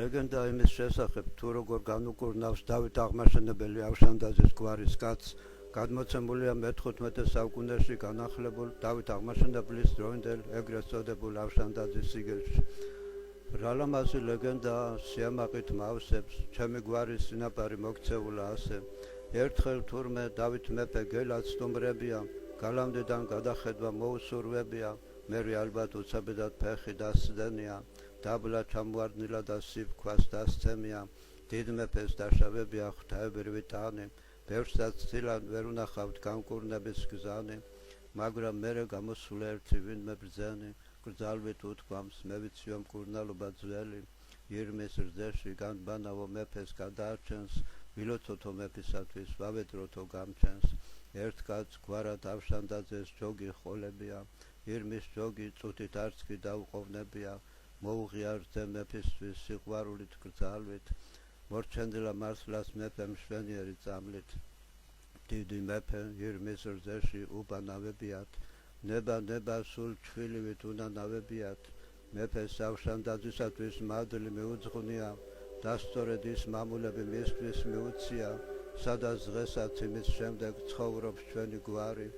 ლეგენდა იმის შესახებ, თუ როგორ განუკურნავს დავით აღმაშენებელი ავშანდაძის გვარის კაცს, გადმოცემულია მე-15 საუკუნეში განახლებულ დავით აღმაშენებლის დროინდელ ეგრეთ წოდებულ ავშანდაძის სიგელში. რალამაზი ლეგენდაა, სიამაყით მავსებს, ჩემი გვარის წინაპარი მოქცეულა ასე. ერთხელ თურმე დავით მეფე გელად სტუმრებია, გალამდიდან გადახედვა მოუსურვებია, მერე ალბათ უცებედად ფეხი დასცდენია, დაბლა ჩამოარდნილა და სიფქვას დასცემია, დიდ მეფეს დაშავებია ღვთაებრივი ტანი, ბევრსაც ცილად ვერ უნახავთ განკურნების გზანი, მაგრამ მერე გამოსულა ერთი ვინმე ბრძენი, გრძალვით უთქვამს, მე ვიციო მკურნალობა ძველი, ირმის რძეში განბანავო მეფეს გადაარჩენს, ვილოცოთო მეფისათვის ვავედროთო გამჩენს, ერთ კაცს გვარად ავშანდაძეს ჯოგი ხოლებია, ირმის ჯოგი წუთით არც კი დაუყოვნებია, მოუღიარდე მეფისთვის სიყვარულით გრძალვით, მორჩენილა მართლას მეფე მშვენიერი წამლით. დიდი მეფე ირმის რძეში უბანავებიათ, ნება სულ ჩვილივით უნანავებიათ, მეფეს ავშანდაძისათვის მადლი მიუძღვნია, დასწორედ ის მამულები მისთვის მიუცია, სადაც დღესაც იმის შემდეგ ცხოვრობს ჩვენი გვარი,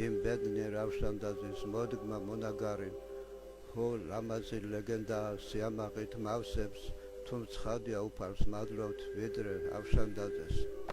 იმ ბედნიერ ავშანდაძის მოდგმა მონაგარი. ლამაზი ლეგენდაა, სიამაყით მავსებს, თუ ცხადია უფალს მადლობთ ვიდრე ავშანდაძეს.